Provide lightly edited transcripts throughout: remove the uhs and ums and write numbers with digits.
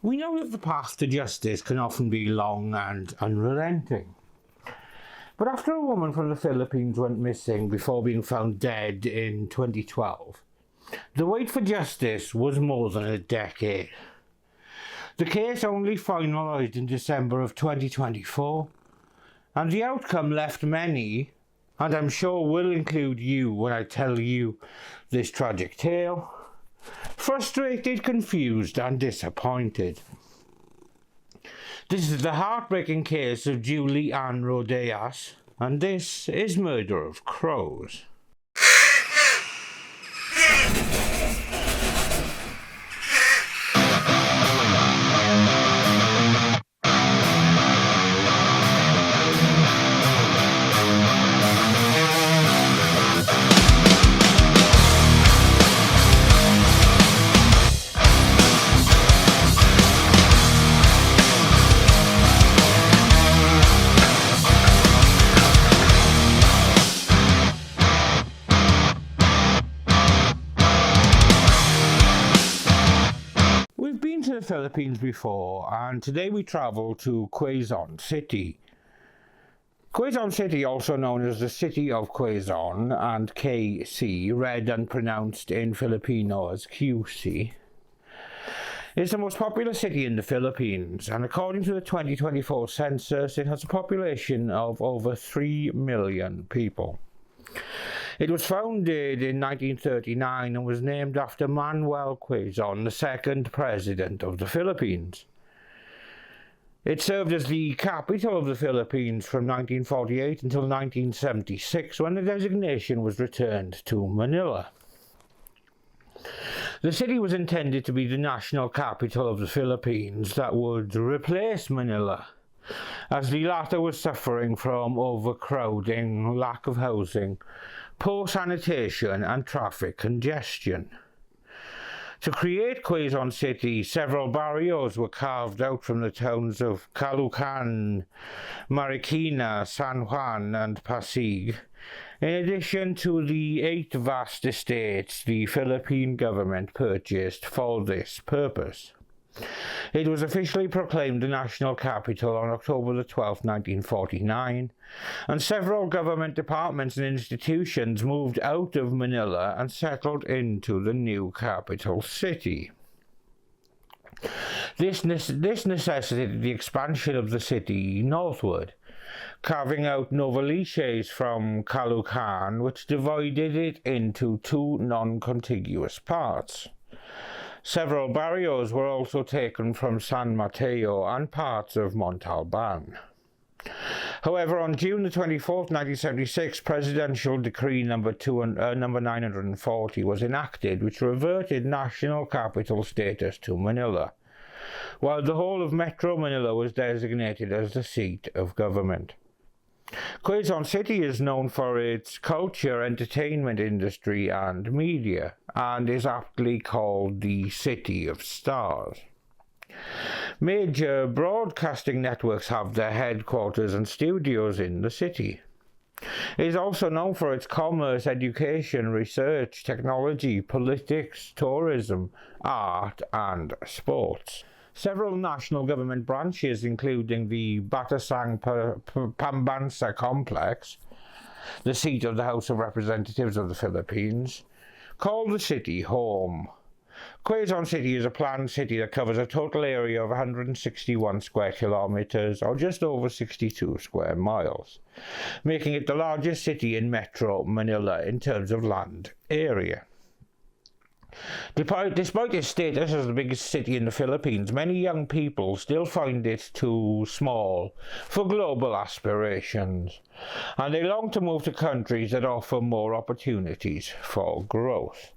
We know that the path to justice can often be long and unrelenting. But after a woman from the Philippines went missing before being found dead in 2012, the wait for justice was more than a decade. The case only finalised in December of 2024, and the outcome left many, and I'm sure will include you when I tell you this tragic tale, frustrated, confused and disappointed. This is the heartbreaking case of Julie Ann Rodelas, and this is Murder of Crows. We've been to the Philippines before, and today we travel to Quezon City. Quezon City, also known as the City of Quezon and KC, read and pronounced in Filipino as QC, is the most populous city in the Philippines, and according to the 2024 census, it has a population of over 3 million people. It was founded in 1939 and was named after Manuel Quezon, the second president of the Philippines. It served as the capital of the Philippines from 1948 until 1976, when the designation was returned to Manila. The city was intended to be the national capital of the Philippines that would replace Manila, as the latter was suffering from overcrowding, lack of housing, poor sanitation and traffic congestion. To create Quezon City, several barrios were carved out from the towns of Caloocan, Marikina, San Juan and Pasig, in addition to the 8 vast estates the Philippine government purchased for this purpose. It was officially proclaimed the national capital on October the 12th, 1949, and several government departments and institutions moved out of Manila and settled into the new capital city. This necessitated the expansion of the city northward, carving out Novaliches from Caloocan, which divided it into 2 non-contiguous parts. Several barrios were also taken from San Mateo and parts of Montalban. However, on June the 24th, 1976, Presidential Decree number 940 was enacted, which reverted national capital status to Manila, while the whole of Metro Manila was designated as the seat of government. Quezon City is known for its culture, entertainment industry and media, and is aptly called the City of Stars. Major broadcasting networks have their headquarters and studios in the city. It is also known for its commerce, education, research, technology, politics, tourism, art and sports. Several national government branches, including the Batasang Pambansa Complex, the seat of the House of Representatives of the Philippines, call the city home. Quezon City is a planned city that covers a total area of 161 square kilometres, or just over 62 square miles, making it the largest city in Metro Manila in terms of land area. Despite its status as the biggest city in the Philippines, many young people still find it too small for global aspirations, and they long to move to countries that offer more opportunities for growth.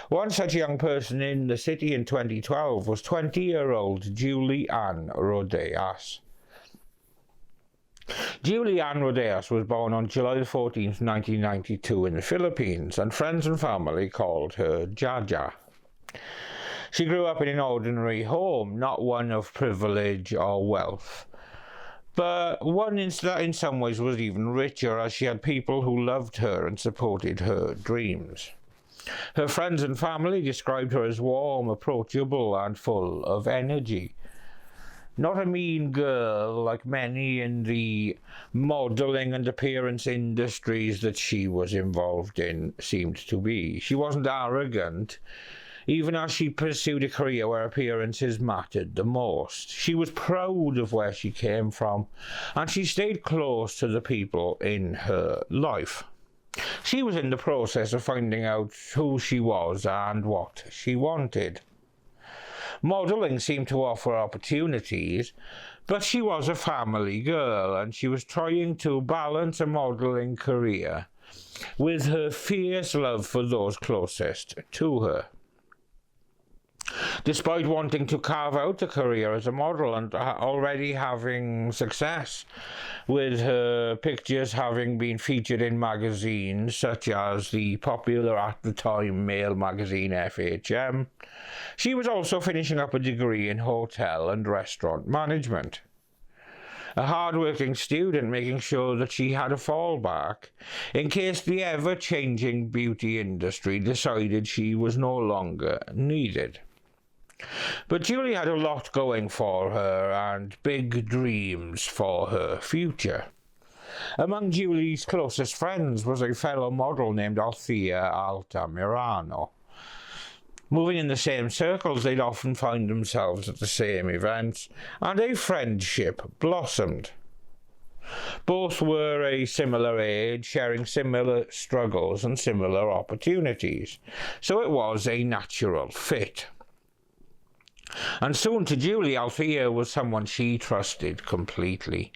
One such young person in the city in 2012 was 20-year-old Julie Ann Rodelas. Julie Ann Rodelas was born on July 14th, 1992 in the Philippines, and friends and family called her Jaja. She grew up in an ordinary home, not one of privilege or wealth, but one that in some ways was even richer, as she had people who loved her and supported her dreams. Her friends and family described her as warm, approachable, and full of energy. Not a mean girl like many in the modelling and appearance industries that she was involved in seemed to be. She wasn't arrogant, even as she pursued a career where appearances mattered the most. She was proud of where she came from, and she stayed close to the people in her life. She was in the process of finding out who she was and what she wanted. Modelling seemed to offer opportunities, but she was a family girl, and she was trying to balance a modelling career with her fierce love for those closest to her. Despite wanting to carve out a career as a model and already having success, with her pictures having been featured in magazines such as the popular at the time male magazine FHM, she was also finishing up a degree in hotel and restaurant management. A hard-working student, making sure that she had a fallback in case the ever-changing beauty industry decided she was no longer needed. But Julie had a lot going for her and big dreams for her future. Among Julie's closest friends was a fellow model named Althea Altamirano. Moving in the same circles, they'd often find themselves at the same events, and a friendship blossomed. Both were a similar age, sharing similar struggles and similar opportunities, so it was a natural fit. And soon to Julie, Althea was someone she trusted completely.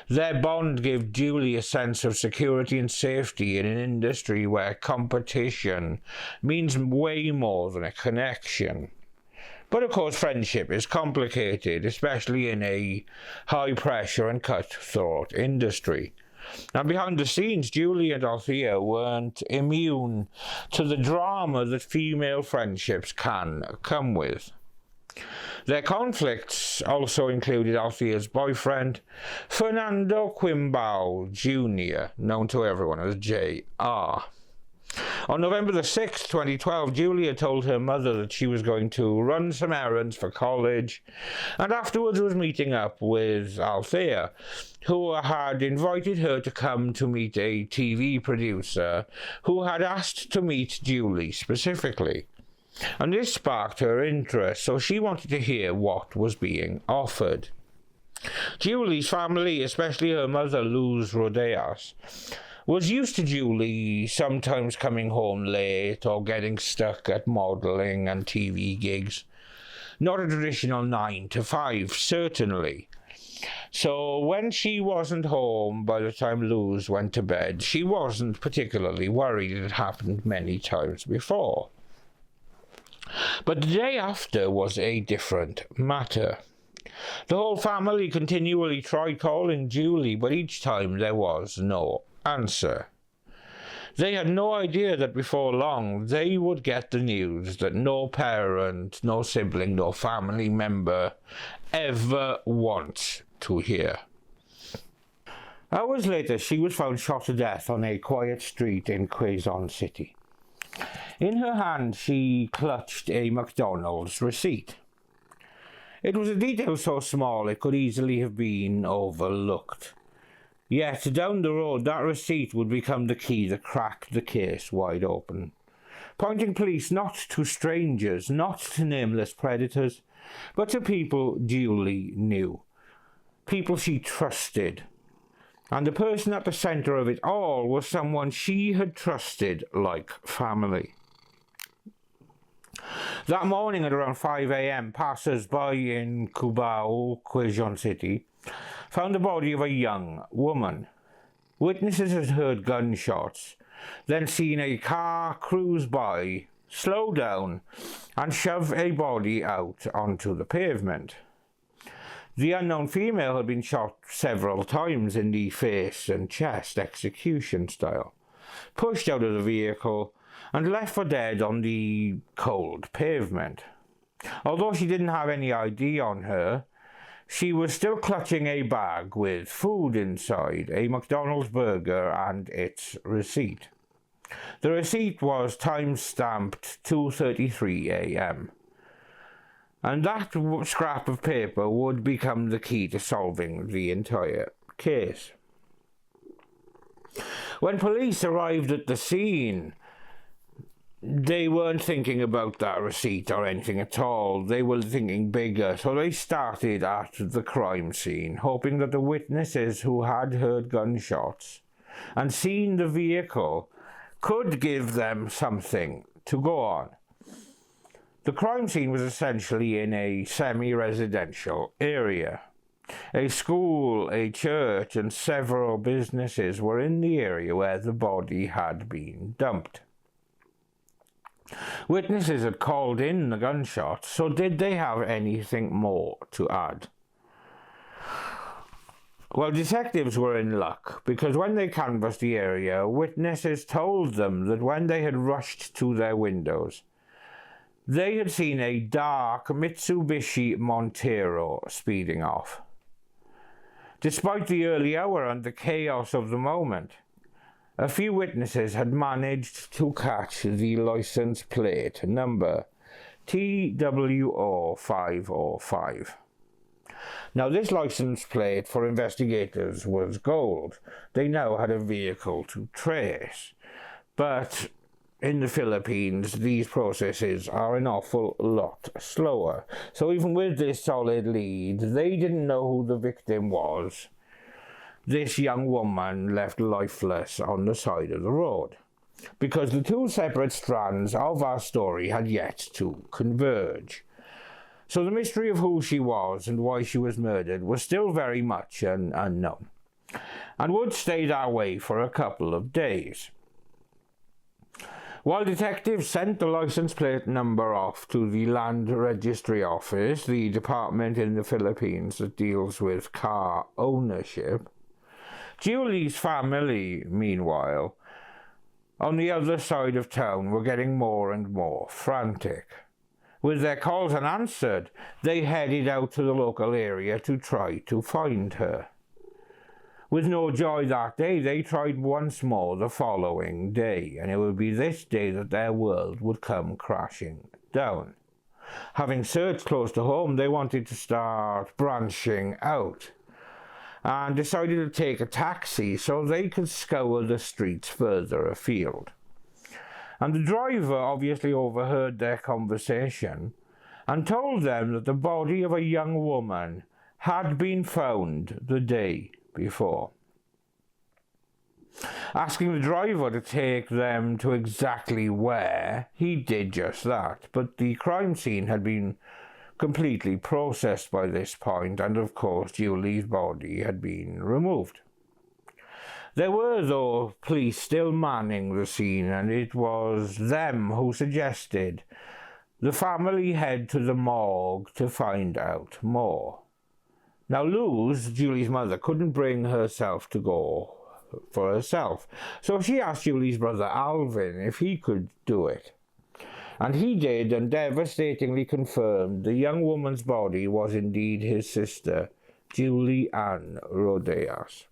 Their bond gave Julie a sense of security and safety in an industry where competition means way more than a connection. But of course, friendship is complicated, especially in a high-pressure and cutthroat industry. And behind the scenes, Julie and Althea weren't immune to the drama that female friendships can come with. Their conflicts also included Althea's boyfriend, Fernando Quimbao Jr., known to everyone as J.R. On November the 6th, 2012, Julia told her mother that she was going to run some errands for college, and afterwards was meeting up with Althea, who had invited her to come to meet a TV producer who had asked to meet Julie specifically. And this sparked her interest, so she wanted to hear what was being offered. Julie's family, especially her mother, Luz Rodelas, was used to Julie sometimes coming home late or getting stuck at modelling and TV gigs. Not a traditional 9 to 5, certainly. So when she wasn't home by the time Luz went to bed, she wasn't particularly worried. It had happened many times before. But the day after was a different matter. The whole family continually tried calling Julie, but each time there was no answer. They had no idea that before long they would get the news that no parent, no sibling, no family member ever wants to hear. Hours later, she was found shot to death on a quiet street in Quezon City. In her hand, she clutched a McDonald's receipt. It was a detail so small it could easily have been overlooked. Yet, down the road, that receipt would become the key that cracked the case wide open, pointing police not to strangers, not to nameless predators, but to people Julie knew, people she trusted. And the person at the centre of it all was someone she had trusted like family. That morning at around 5 a.m, passers-by in Cubao, Quezon City, found the body of a young woman. Witnesses had heard gunshots, then seen a car cruise by, slow down, and shove a body out onto the pavement. The unknown female had been shot several times in the face and chest, execution style, pushed out of the vehicle, and left for dead on the cold pavement. Although she didn't have any ID on her, she was still clutching a bag with food inside, a McDonald's burger and its receipt. The receipt was time-stamped 2:33 a.m. and that scrap of paper would become the key to solving the entire case. When police arrived at the scene, they weren't thinking about that receipt or anything at all. They were thinking bigger, so they started at the crime scene, hoping that the witnesses who had heard gunshots and seen the vehicle could give them something to go on. The crime scene was essentially in a semi-residential area. A school, a church, and several businesses were in the area where the body had been dumped. Witnesses had called in the gunshots, so did they have anything more to add? Well, detectives were in luck, because when they canvassed the area, witnesses told them that when they had rushed to their windows, they had seen a dark Mitsubishi Montero speeding off. Despite the early hour and the chaos of the moment, a few witnesses had managed to catch the license plate number TWO 505. Now, this license plate for investigators was gold. They now had a vehicle to trace. But in the Philippines, these processes are an awful lot slower. So even with this solid lead, they didn't know who the victim was. This young woman left lifeless on the side of the road, because the two separate strands of our story had yet to converge. So the mystery of who she was and why she was murdered was still very much an unknown, and would stay that way for a couple of days. While detectives sent the license plate number off to the Land Registry Office, the department in the Philippines that deals with car ownership, Julie's family, meanwhile, on the other side of town, were getting more and more frantic. With their calls unanswered, they headed out to the local area to try to find her. With no joy that day, they tried once more the following day, and it would be this day that their world would come crashing down. Having searched close to home, they wanted to start branching out, and decided to take a taxi so they could scour the streets further afield. And the driver obviously overheard their conversation and told them that the body of a young woman had been found the day before. Asking the driver to take them to exactly where, he did just that, but the crime scene had been completely processed by this point, and of course Julie's body had been removed. There were, though, police still manning the scene, and it was them who suggested the family head to the morgue to find out more. Now Luz, Julie's mother, couldn't bring herself to go for herself, so she asked Julie's brother Alvin if he could do it. And he did, and devastatingly confirmed the young woman's body was indeed his sister, Julie Ann Rodelas.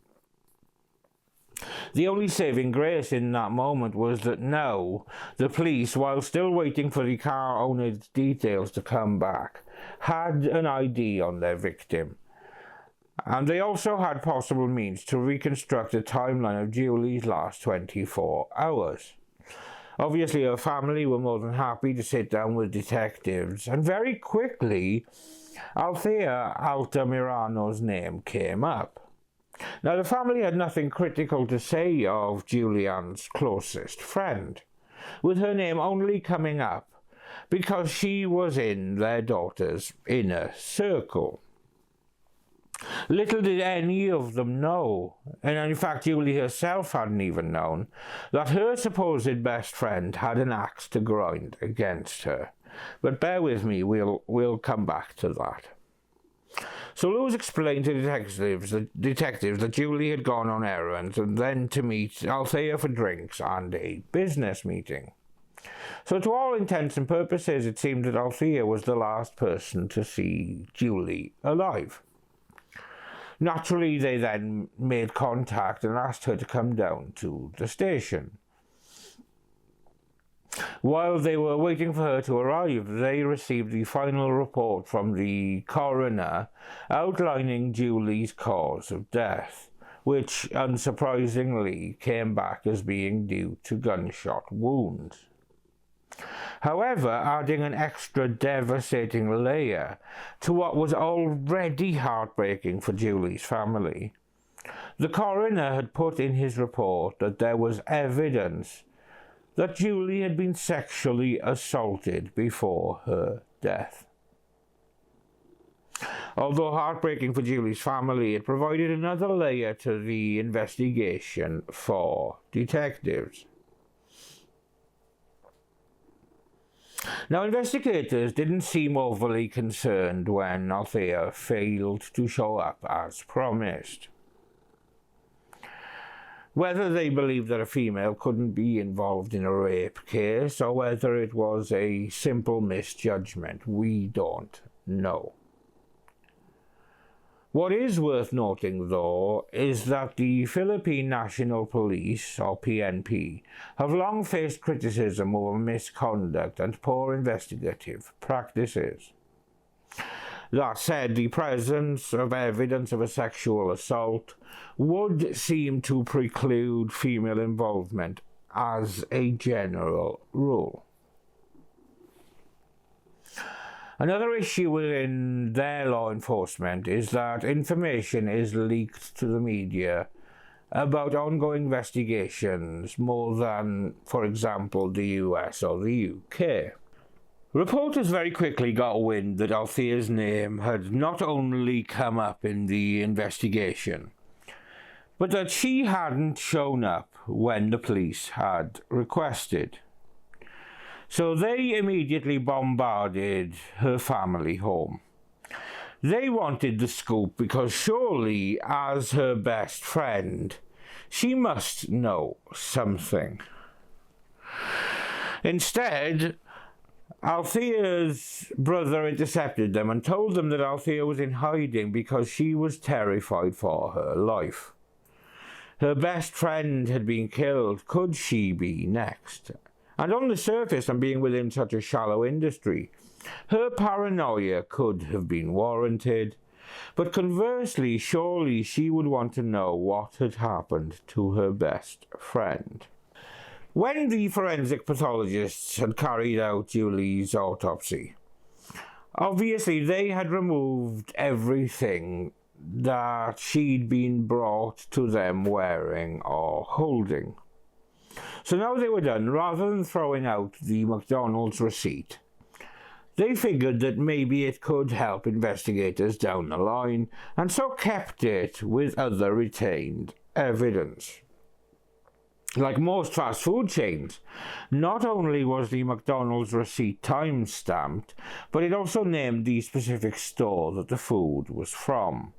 The only saving grace in that moment was that now the police, while still waiting for the car owner's details to come back, had an ID on their victim. And they also had possible means to reconstruct a timeline of Julie's last 24 hours. Obviously, her family were more than happy to sit down with detectives, and very quickly, Althea Altamirano's name came up. Now, the family had nothing critical to say of Julian's closest friend, with her name only coming up because she was in their daughter's inner circle. Little did any of them know, and in fact Julie herself hadn't even known, that her supposed best friend had an axe to grind against her. But bear with me, we'll come back to that. So Luz explained to detectives that Julie had gone on errands and then to meet Althea for drinks and a business meeting. So to all intents and purposes, it seemed that Althea was the last person to see Julie alive. Naturally, they then made contact and asked her to come down to the station. While they were waiting for her to arrive, they received the final report from the coroner outlining Julie's cause of death, which unsurprisingly came back as being due to gunshot wounds. However, adding an extra devastating layer to what was already heartbreaking for Julie's family, the coroner had put in his report that there was evidence that Julie had been sexually assaulted before her death. Although heartbreaking for Julie's family, it provided another layer to the investigation for detectives. Now, investigators didn't seem overly concerned when Althea failed to show up as promised. Whether they believed that a female couldn't be involved in a rape case or whether it was a simple misjudgment, we don't know. What is worth noting, though, is that the Philippine National Police, or PNP, have long faced criticism over misconduct and poor investigative practices. That said, the presence of evidence of a sexual assault would seem to preclude female involvement as a general rule. Another issue within their law enforcement is that information is leaked to the media about ongoing investigations more than, for example, the US or the UK. Reporters very quickly got wind that Althea's name had not only come up in the investigation, but that she hadn't shown up when the police had requested. So they immediately bombarded her family home. They wanted the scoop because surely, as her best friend, she must know something. Instead, Althea's brother intercepted them and told them that Althea was in hiding because she was terrified for her life. Her best friend had been killed. Could she be next? And on the surface, and being within such a shallow industry, her paranoia could have been warranted. But conversely, surely she would want to know what had happened to her best friend. When the forensic pathologists had carried out Julie's autopsy, obviously they had removed everything that she'd been brought to them wearing or holding. So now they were done, rather than throwing out the McDonald's receipt, they figured that maybe it could help investigators down the line, and so kept it with other retained evidence. Like most fast food chains, not only was the McDonald's receipt time-stamped, but it also named the specific store that the food was from.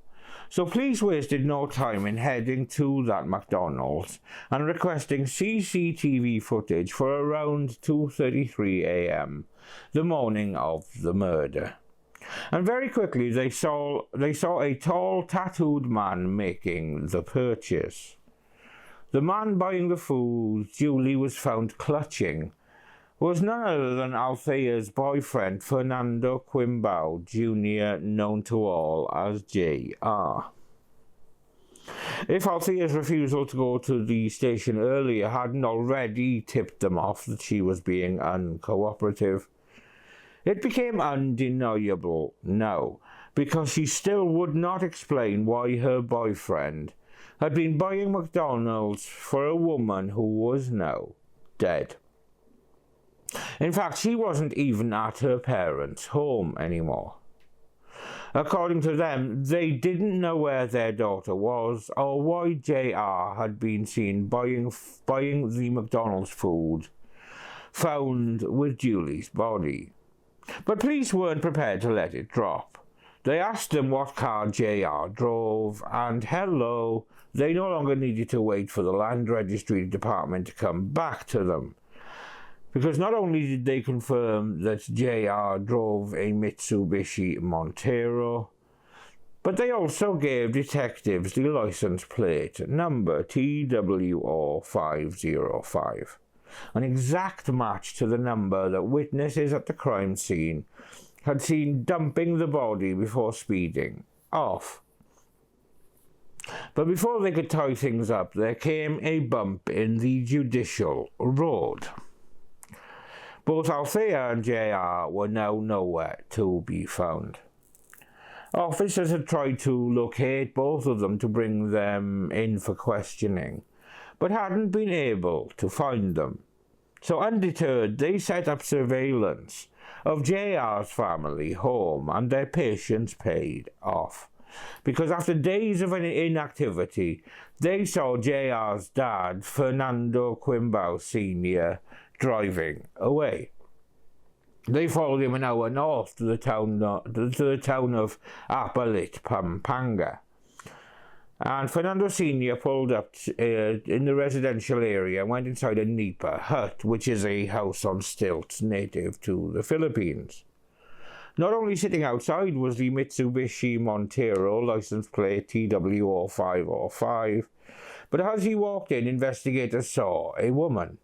So police wasted no time in heading to that McDonald's and requesting CCTV footage for around 2:33 a.m. the morning of the murder. And very quickly they saw a tall, tattooed man making the purchase. The man buying the food Julie was found clutching was none other than Althea's boyfriend, Fernando Quimbao Jr., known to all as J.R. If Althea's refusal to go to the station earlier hadn't already tipped them off that she was being uncooperative, it became undeniable now, because she still would not explain why her boyfriend had been buying McDonald's for a woman who was now dead. In fact, she wasn't even at her parents' home anymore. According to them, they didn't know where their daughter was or why JR had been seen buying the McDonald's food found with Julie's body. But police weren't prepared to let it drop. They asked them what car JR drove, and hello, they no longer needed to wait for the Land Registry Department to come back to them. Because not only did they confirm that JR drove a Mitsubishi Montero, but they also gave detectives the license plate number TWO505. an exact match to the number that witnesses at the crime scene had seen dumping the body before speeding off. But before they could tie things up, there came a bump in the judicial road. Both Althea and JR were now nowhere to be found. Officers had tried to locate both of them to bring them in for questioning, but hadn't been able to find them. So undeterred, they set up surveillance of JR's family home, and their patience paid off. Because after days of inactivity, they saw JR's dad, Fernando Quimbao Sr., driving away. They followed him an hour north to the town of Apalit, Pampanga. And Fernando Sr. pulled up in the residential area and went inside a nipa hut, which is a house on stilts native to the Philippines. Not only sitting outside was the Mitsubishi Montero license plate TWO505, but as he walked in, investigators saw a woman.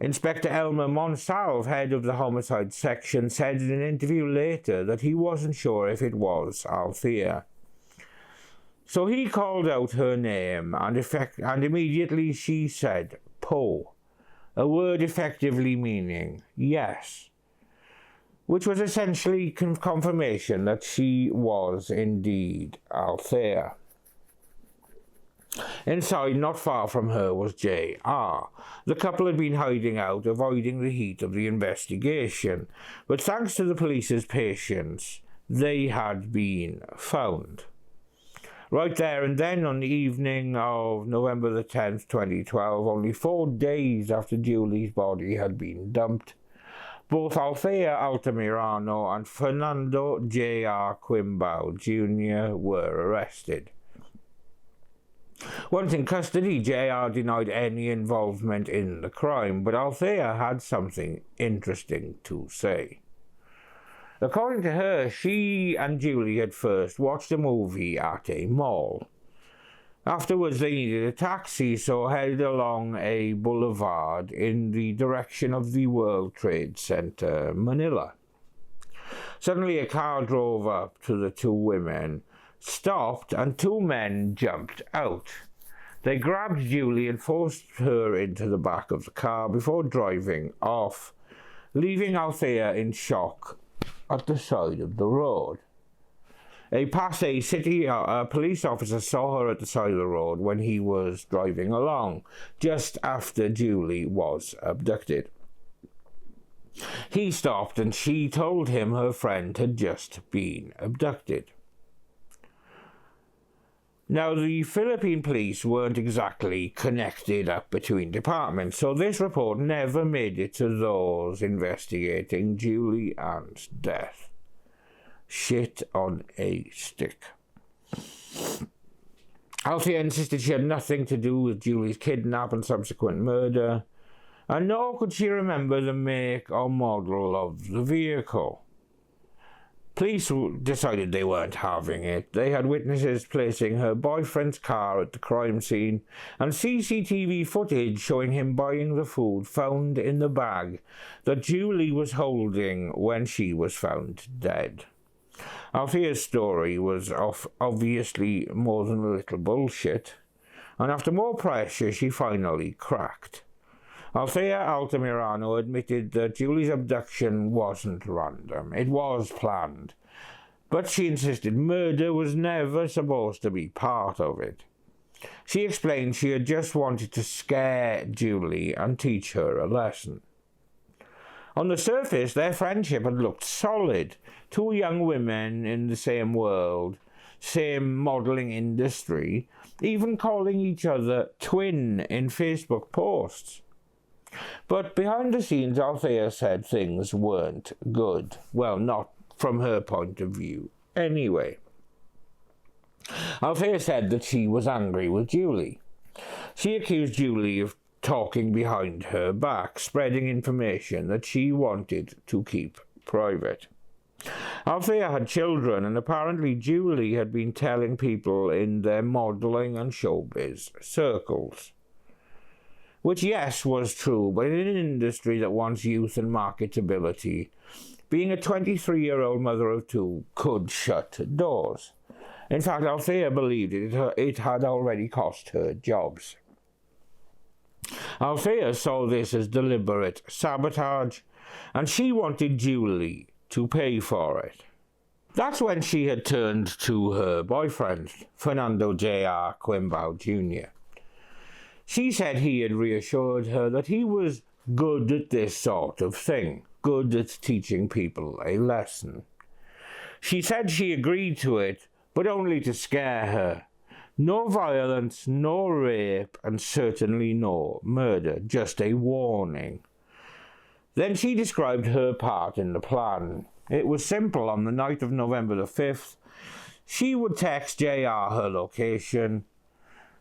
Inspector Elmer Monsalve, head of the homicide section, said in an interview later that he wasn't sure if it was Althea. So he called out her name, and immediately she said, "Po," a word effectively meaning yes, which was essentially confirmation that she was indeed Althea. Inside, not far from her, was JR. The couple had been hiding out, avoiding the heat of the investigation, but thanks to the police's patience, they had been found. Right there and then, on the evening of November the 10th, 2012, only 4 days after Julie's body had been dumped, both Althea Altamirano and Fernando J.R. Quimbao Jr. were arrested. Once in custody, JR denied any involvement in the crime, but Althea had something interesting to say. According to her, she and Julie had first watched a movie at a mall. Afterwards, they needed a taxi, so headed along a boulevard in the direction of the World Trade Center, Manila. Suddenly, a car drove up to the two women, stopped, and 2 men jumped out. They grabbed Julie and forced her into the back of the car before driving off, leaving Althea in shock at the side of the road. A Pasay City police officer saw her at the side of the road when he was driving along, just after Julie was abducted. He stopped and she told him her friend had just been abducted. Now, the Philippine police weren't exactly connected up between departments, so this report never made it to those investigating Julie Ann's death. Shit on a stick. Althea insisted she had nothing to do with Julie's kidnap and subsequent murder, and nor could she remember the make or model of the vehicle. Police decided they weren't having it. They had witnesses placing her boyfriend's car at the crime scene and CCTV footage showing him buying the food found in the bag that Julie was holding when she was found dead. Althea's story was obviously more than a little bullshit, and after more pressure, she finally cracked. Althea Altamirano admitted that Julie's abduction wasn't random, it was planned, but she insisted murder was never supposed to be part of it. She explained she had just wanted to scare Julie and teach her a lesson. On the surface, their friendship had looked solid. 2 young women in the same world, same modelling industry, even calling each other twin in Facebook posts. But behind the scenes, Althea said things weren't good. Well, not from her point of view, anyway. Althea said that she was angry with Julie. She accused Julie of talking behind her back, spreading information that she wanted to keep private. Althea had children, and apparently Julie had been telling people in their modelling and showbiz circles. which, yes, was true, but in an industry that wants youth and marketability, being a 23-year-old mother of two could shut doors. In fact, Althea believed it had already cost her jobs. Althea saw this as deliberate sabotage, and she wanted Julie to pay for it. That's when she had turned to her boyfriend, Fernando J.R. Quimbao Jr. She said he had reassured her that he was good at this sort of thing, good at teaching people a lesson. She said she agreed to it, but only to scare her. No violence, no rape, and certainly no murder, just a warning. Then she described her part in the plan. It was simple. On the night of November the 5th, she would text JR her location.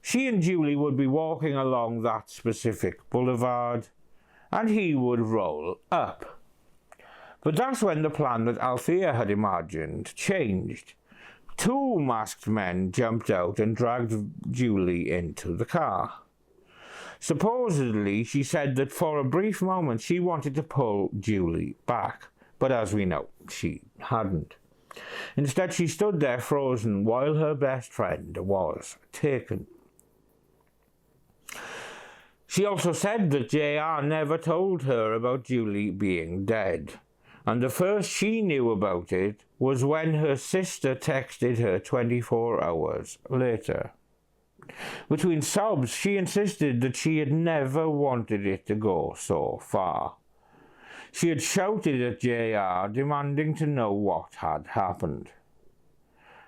She and Julie would be walking along that specific boulevard, and he would roll up. But that's when the plan that Althea had imagined changed. Two masked men jumped out and dragged Julie into the car. Supposedly, she said that for a brief moment she wanted to pull Julie back, but as we know, she hadn't. Instead, she stood there frozen while her best friend was taken. She also said that JR never told her about Julie being dead, and the first she knew about it was when her sister texted her 24 hours later. Between sobs, she insisted that she had never wanted it to go so far. She had shouted at JR, demanding to know what had happened.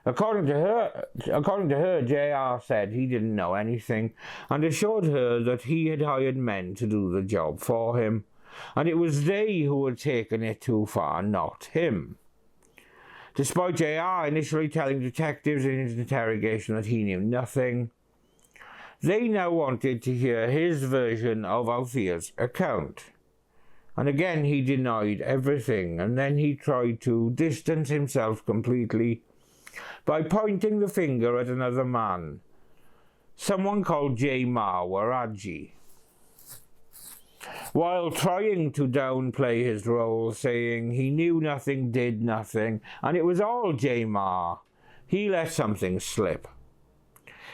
According to her, JR said he didn't know anything and assured her that he had hired men to do the job for him, and it was they who had taken it too far, not him. Despite JR initially telling detectives in his interrogation that he knew nothing, they now wanted to hear his version of Althea's account. And again he denied everything, and then he tried to distance himself completely by pointing the finger at another man, someone called J. Waraji, while trying to downplay his role, saying he knew nothing, did nothing, and it was all J. He let something slip.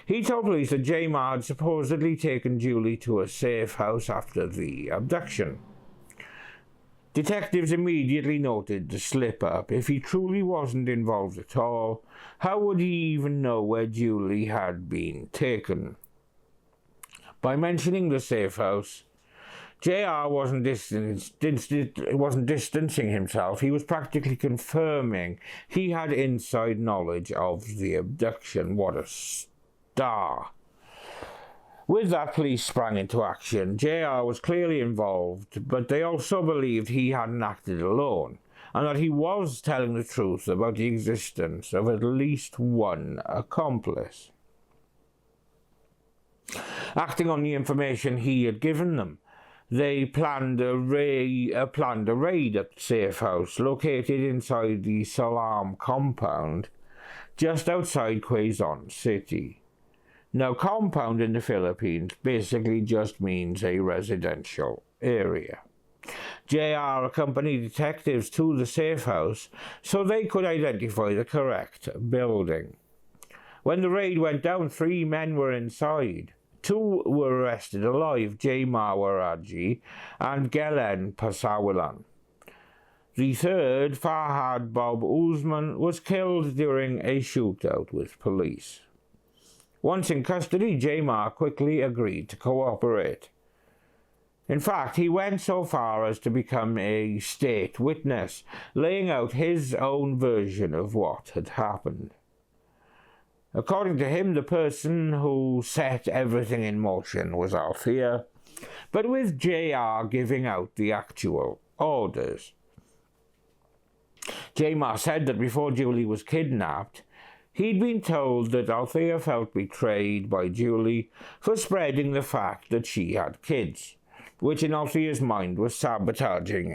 He told police that J. had supposedly taken Julie to a safe house after the abduction. Detectives immediately noted the slip-up. If he truly wasn't involved at all, how would he even know where Julie had been taken? By mentioning the safe house, JR wasn't distancing himself. He was practically confirming he had inside knowledge of the abduction. What a star. With that, police sprang into action. JR was clearly involved, but they also believed he hadn't acted alone, and that he was telling the truth about the existence of at least one accomplice. Acting on the information he had given them, they planned a raid at the safe house located inside the Salam compound, just outside Quezon City. Now, compound in the Philippines basically just means a residential area. JR accompanied detectives to the safe house so they could identify the correct building. When the raid went down, 3 men were inside. 2 were arrested alive, J. Waraji and Gelen Pasawilan. The third, Fahad Bob Usman, was killed during a shootout with police. Once in custody, J. quickly agreed to cooperate. In fact, he went so far as to become a state witness, laying out his own version of what had happened. According to him, the person who set everything in motion was Althea, but with JR giving out the actual orders. J. said that before Julie was kidnapped, he'd been told that Althea felt betrayed by Julie for spreading the fact that she had kids, which in Althea's mind was sabotaging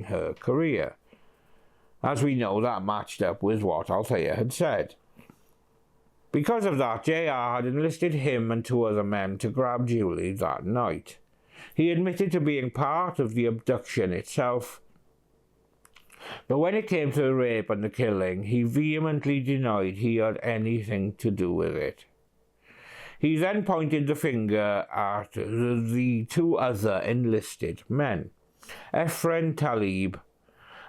her career. As we know, that matched up with what Althea had said. Because of that, JR had enlisted him and 2 other men to grab Julie that night. He admitted to being part of the abduction itself, but when it came to the rape and the killing, he vehemently denied he had anything to do with it. He then pointed the finger at the 2 other enlisted men, Efren Talib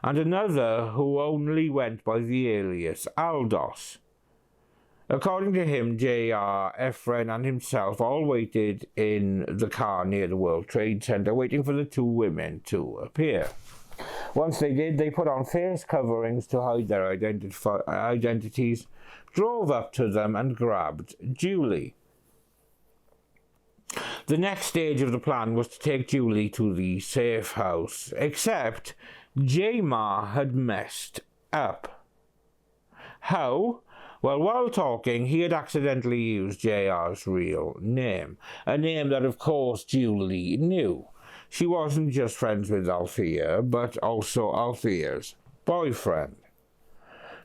and another who only went by the alias Aldos. According to him, JR, Efren and himself all waited in the car near the World Trade Center waiting for the 2 women to appear. Once they did, they put on face coverings to hide their identities, drove up to them and grabbed Julie. The next stage of the plan was to take Julie to the safe house, except J-Ma had messed up. How? Well, while talking, he had accidentally used JR's real name, a name that of course Julie knew. She wasn't just friends with Althea, but also Althea's boyfriend.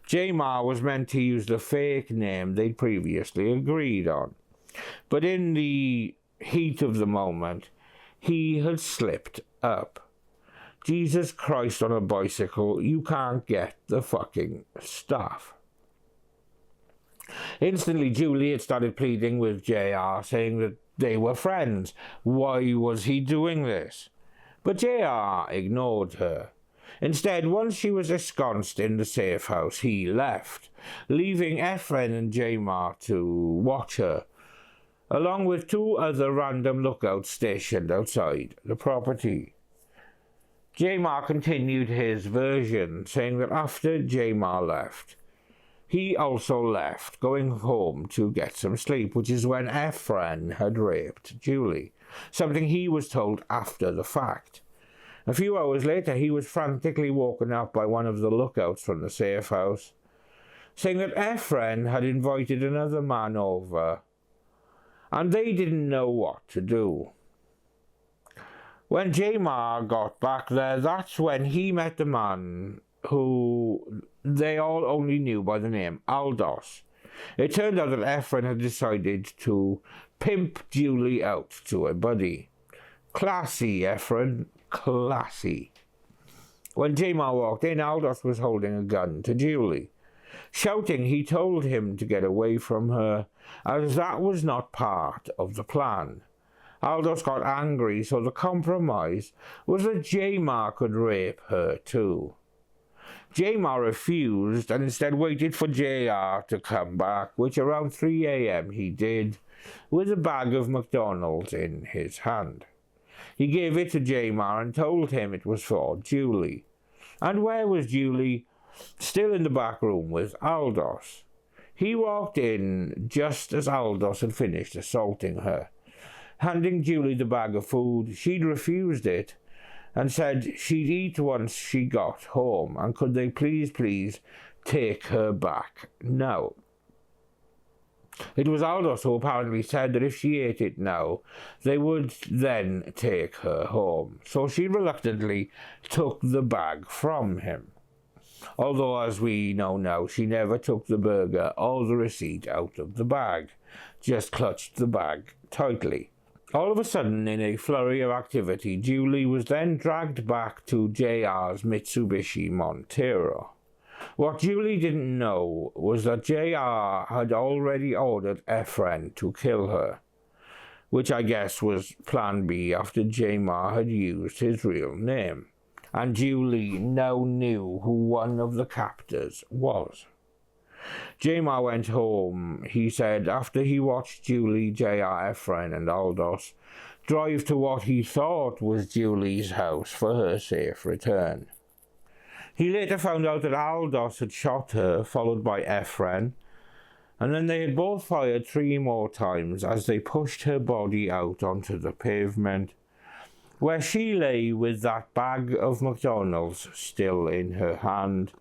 J-Ma was meant to use the fake name they'd previously agreed on, but in the heat of the moment, he had slipped up. Jesus Christ on a bicycle, you can't get the fucking stuff. Instantly, Julie had started pleading with JR, saying that they were friends. Why was he doing this? But JR ignored her. Instead, once she was ensconced in the safe house, he left, leaving Efren and J-Ma to watch her, along with 2 other random lookouts stationed outside the property. J-Ma continued his version, saying that after J-Ma left, he also left, going home to get some sleep, which is when Efren had raped Julie, something he was told after the fact. A few hours later, he was frantically woken up by one of the lookouts from the safe house, saying that Efren had invited another man over, and they didn't know what to do. When J-Ma got back there, that's when he met the man who they all only knew by the name Aldos. It turned out that Efren had decided to pimp Julie out to a buddy. Classy, Efren, classy. When J-Ma walked in, Aldos was holding a gun to Julie. Shouting, he told him to get away from her, as that was not part of the plan. Aldos got angry, so the compromise was that J-Ma could rape her too. J-Ma refused and instead waited for JR to come back, which around 3 a.m. he did, with a bag of McDonald's in his hand. He gave it to J-Ma and told him it was for Julie. And where was Julie? Still in the back room with Aldos. He walked in just as Aldos had finished assaulting her. Handing Julie the bag of food, she'd refused it, and said she'd eat once she got home, and could they please take her back now. It was Aldos who apparently said that if she ate it now, they would then take her home, so she reluctantly took the bag from him. Although, as we know now, she never took the burger or the receipt out of the bag, just clutched the bag tightly. All of a sudden, in a flurry of activity, Julie was then dragged back to JR's Mitsubishi Montero. What Julie didn't know was that JR had already ordered Efren to kill her, which I guess was plan B after J-Ma had used his real name, and Julie now knew who one of the captors was. J-Ma went home, he said, after he watched Julie, JR, Efren and Aldos drive to what he thought was Julie's house for her safe return. He later found out that Aldos had shot her, followed by Efren, and then they had both fired 3 more times as they pushed her body out onto the pavement, where she lay with that bag of McDonald's still in her hand,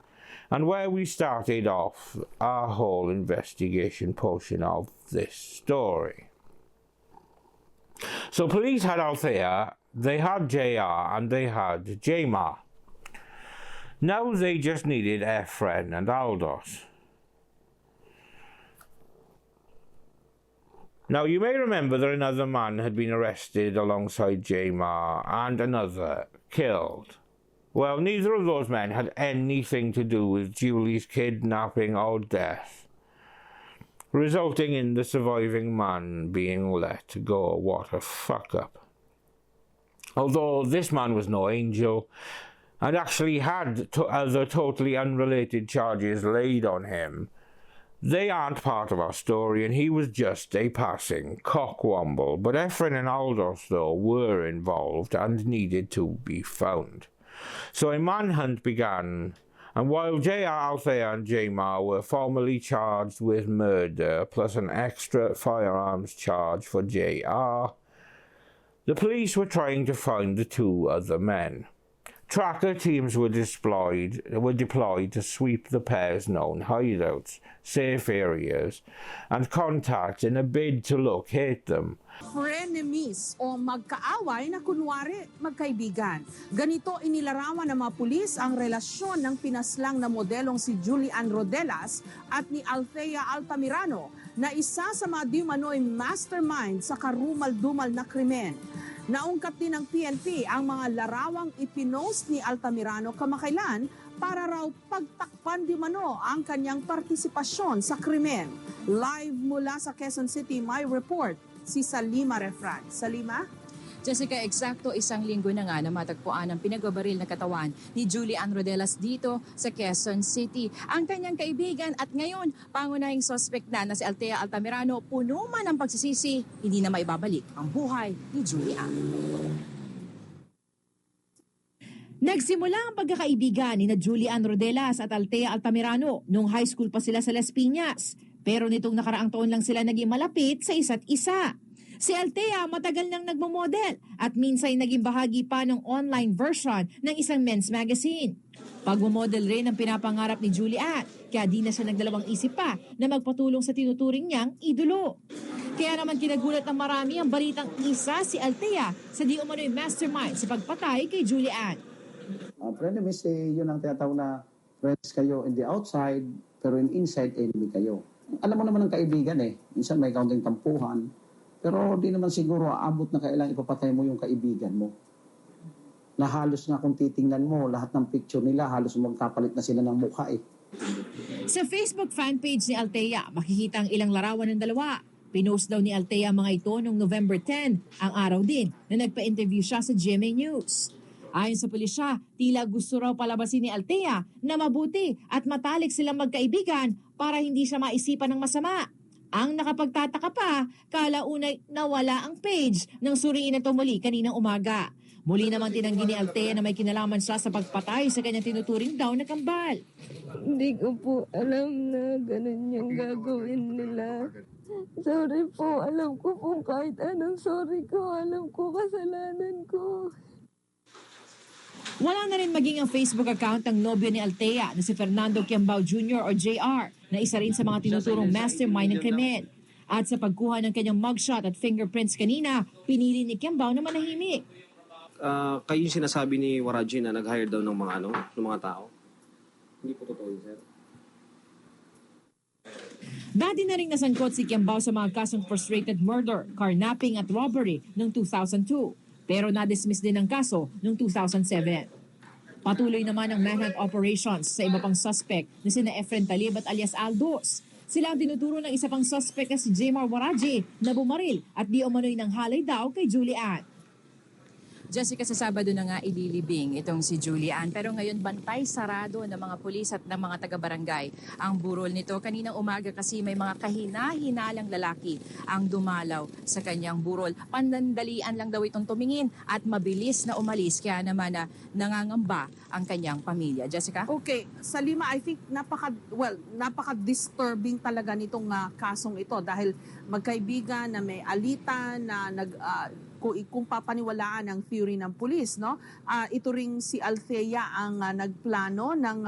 and where we started off our whole investigation portion of this story. So police had Althea, they had JR, and they had J-Ma. Now they just needed Efren and Aldos. Now, you may remember that another man had been arrested alongside Jamar and another killed. Well, neither of those men had anything to do with Julie's kidnapping or death, resulting in the surviving man being let go. What a fuck up. Although this man was no angel and actually had other totally unrelated charges laid on him, they aren't part of our story, and he was just a passing cockwomble. But Efren and Aldous, though, were involved and needed to be found. So a manhunt began, and while JR, Althea and Jamar were formally charged with murder, plus an extra firearms charge for JR, the police were trying to find the two other men. Tracker teams were deployed to sweep the pair's known hideouts, safe areas, and contacts in a bid to locate them. Frenemies o magkaaway na kunwari magkaibigan. Ganito inilarawan ng mga pulis ang relasyon ng pinaslang na modelong si Julian Rodelas at ni Althea Altamirano na isa sa mga di-umano'y mastermind sa karumal-dumal na krimen. Naungkat din ng PNP ang mga larawang ipinost ni Altamirano kamakailan para raw pagtakpan di mano ang kanyang partisipasyon sa krimen. Live mula sa Quezon City, may report si Salima Refran. Salima? Jessica, eksakto isang linggo na nga na matagpuan ang pinagbabaril na katawan ni Julian Rodelas dito sa Quezon City. Ang kanyang kaibigan at ngayon pangunahing suspect na si Althea Altamirano, puno man ang pagsisisi, hindi na maibabalik ang buhay ni Julian. Nagsimula ang pagkakaibigan ni Julian Rodelas at Althea Altamirano nung high school pa sila sa Las Piñas. Pero nitong nakaraang taon lang sila naging malapit sa isa't isa. Si Althea matagal nang nagmamodel at minsan naging bahagi pa ng online version ng isang men's magazine. Pagmamodel rin ang pinapangarap ni Julian, kaya di na siya nagdalawang isip pa na magpatulong sa tinuturing niyang idolo. Kaya naman kinagulat ng marami ang balitang isa si Althea sa di umano'y mastermind sa pagpatay kay Julian. Frenemies, yun ang tinatawag na friends kayo in the outside, pero in inside enemy kayo. Alam mo naman ang kaibigan minsan may kaunting tampuhan, pero di naman siguro aabot na kailangan ipapatay mo yung kaibigan mo. Na halos nga kung titingnan mo, lahat ng picture nila, halos magkapalit na sila ng mukha Sa Facebook fanpage ni Althea, makikita ang ilang larawan ng dalawa. Pinost daw ni Althea mga ito noong November 10, ang araw din na nagpa-interview siya sa GMA News. Ayon sa pulisya, tila gusto raw palabasin ni Althea na mabuti at matalik silang magkaibigan para hindi siya maisipan ng masama. Ang nakapagtataka pa, kalaunay nawala ang page ng suriin na muli kaninang umaga. Muli namang tinanggi ni Althea na may kinalaman siya sa pagpatay sa kanyang tinuturing daw na kambal. Hindi ko po alam na ganun yung gagawin nila. Sorry po, alam ko po kahit anong sorry ko, alam ko kasalanan ko. Wala na rin maging ang Facebook account ng nobyo ni Althea na si Fernando Quiambao Jr. o JR na isa rin sa mga tinuturong mastermind ng krimen. At sa pagkuha ng kanyang mugshot at fingerprints kanina, pinili ni Quiambao na manahimik. Kayo yung sinasabi ni Waraji na nag-hire daw ng mga tao? Hindi po totoo yun, sir. Dati na rin nasangkot si Quiambao sa mga kasong frustrated murder, carnapping at robbery noong 2002. Pero na-dismiss din ang kaso noong 2007. Patuloy naman ang manhunt operations sa iba pang suspect na sina Efren Talib at alias Aldous. Sila ang tinuturo ng isa pang suspect na si Jamar Waraji na bumaril at di umano'y nang halay daw kay Julian. Jessica, sa Sabado na nga ililibing itong si Julian. Pero ngayon bantay sarado ng mga pulis at ng mga taga-barangay ang burol nito. Kaninang umaga kasi may mga kahina-hinalang lalaki ang dumalaw sa kanyang burol. Panandalian lang daw itong tumingin at mabilis na umalis. Kaya naman nangangamba ang kanyang pamilya. Jessica? Okay, Salima, I think napaka-disturbing talaga nitong kasong ito dahil magkaibigan na may alitan na kung papaniwalaan ang theory ng pulis, no? Ito ring si Althea ang nagplano ng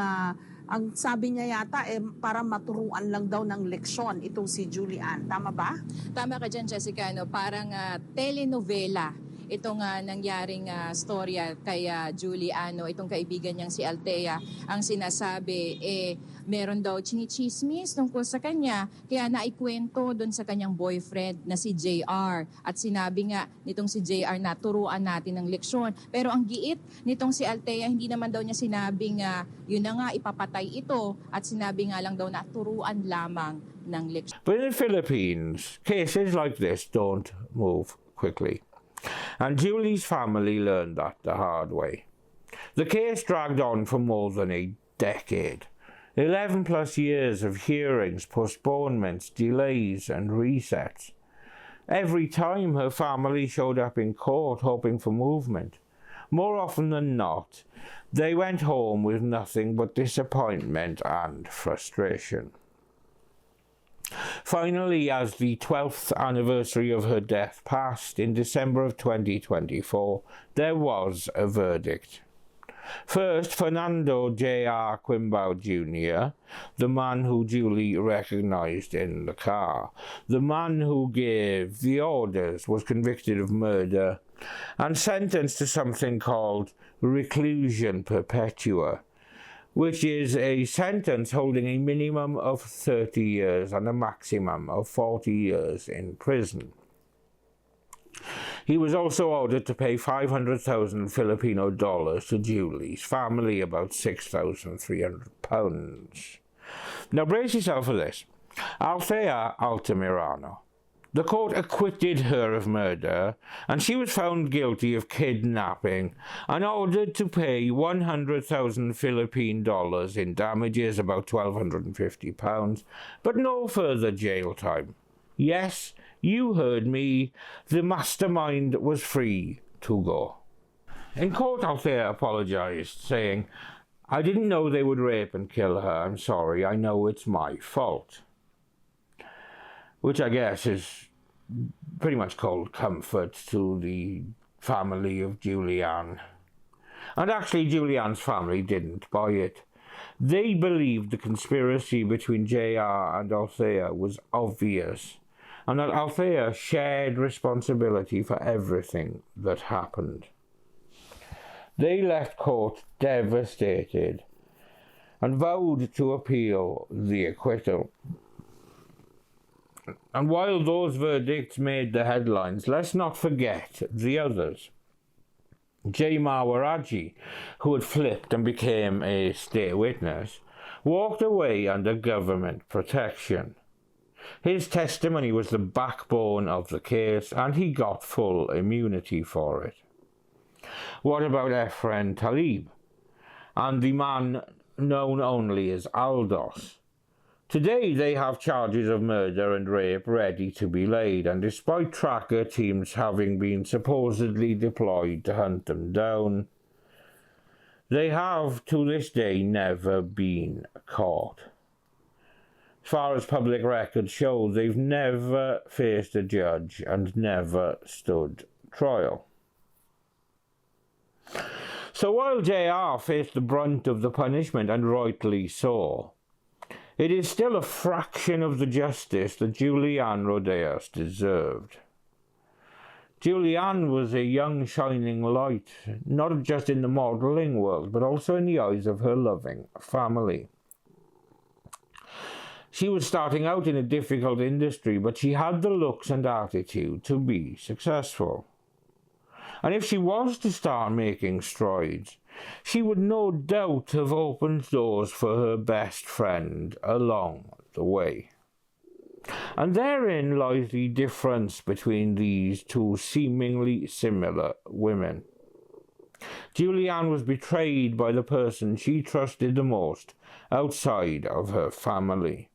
ang sabi niya yata para maturuan lang daw ng leksyon itong si Julian. Tama ba? Tama ka dyan, Jessica. No? Parang telenovela itong nangyaring storya kay Giuliano, itong kaibigan niyang si Althea, ang sinasabi meron daw chinichismis tungkol sa kanya, kaya naikwento doon sa kanyang boyfriend na si JR. At sinabi nga nitong si JR na turuan natin ng leksyon. Pero ang giit nitong si Althea, hindi naman daw niya sinabing yun na nga ipapatay ito, at sinabi nga lang daw na turuan lamang ng leksyon. But in the Philippines, cases like this don't move quickly. And Julie's family learned that the hard way. The case dragged on for more than a decade. 11 plus years of hearings, postponements, delays and resets. Every time her family showed up in court hoping for movement, more often than not, they went home with nothing but disappointment and frustration. Finally, as the 12th anniversary of her death passed in December of 2024, there was a verdict. First, Fernando J.R. Quimbao Jr., the man who Julie recognized in the car, the man who gave the orders, was convicted of murder and sentenced to something called reclusion perpetua, which is a sentence holding a minimum of 30 years and a maximum of 40 years in prison. He was also ordered to pay 500,000 Filipino dollars to Julie's family, about £6,300. Now brace yourself for this. Althea Altamirano. The court acquitted her of murder, and she was found guilty of kidnapping and ordered to pay 100,000 Philippine dollars in damages, about £1,250, but no further jail time. Yes, you heard me, the mastermind was free to go. In court, Althea apologized, saying, "I didn't know they would rape and kill her. I'm sorry, I know it's my fault." Which I guess is pretty much cold comfort to the family of Julianne. And actually, Julianne's family didn't buy it. They believed the conspiracy between JR and Althea was obvious, and that Althea shared responsibility for everything that happened. They left court devastated and vowed to appeal the acquittal. And while those verdicts made the headlines, let's not forget the others. J. Mawaraji, who had flipped and became a state witness, walked away under government protection. His testimony was the backbone of the case, and he got full immunity for it. What about Efren Talib and the man known only as Aldos? Today they have charges of murder and rape ready to be laid, and despite tracker teams having been supposedly deployed to hunt them down, they have to this day never been caught. As far as public records show, they've never faced a judge and never stood trial. So while JR faced the brunt of the punishment, and rightly so, it is still a fraction of the justice that Julianne Rodelas deserved. Julianne was a young shining light, not just in the modelling world, but also in the eyes of her loving family. She was starting out in a difficult industry, but she had the looks and attitude to be successful. And if she was to start making strides, she would no doubt have opened doors for her best friend along the way. And therein lies the difference between these two seemingly similar women. Julianne was betrayed by the person she trusted the most outside of her family.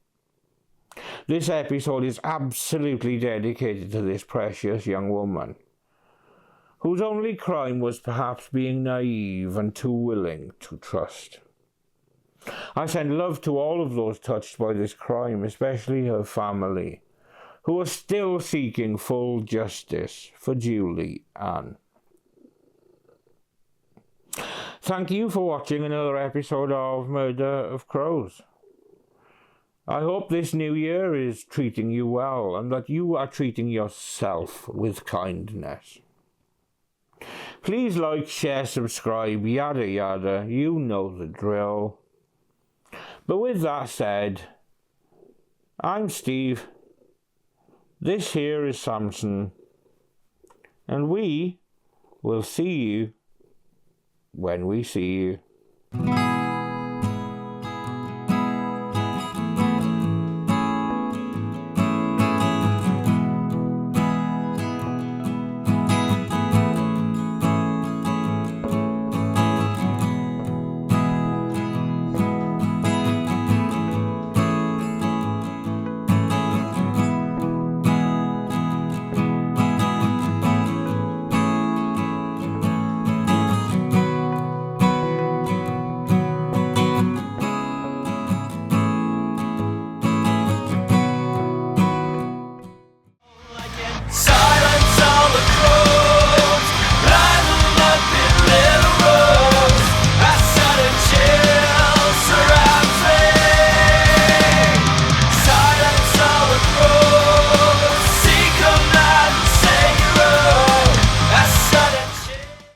This episode is absolutely dedicated to this precious young woman, whose only crime was perhaps being naive and too willing to trust. I send love to all of those touched by this crime, especially her family, who are still seeking full justice for Julianne. Thank you for watching another episode of Murder of Crows. I hope this new year is treating you well, and that you are treating yourself with kindness. Please like, share, subscribe, yada yada, you know the drill. But with that said, I'm Steve, this here is Samson, and we will see you when we see you.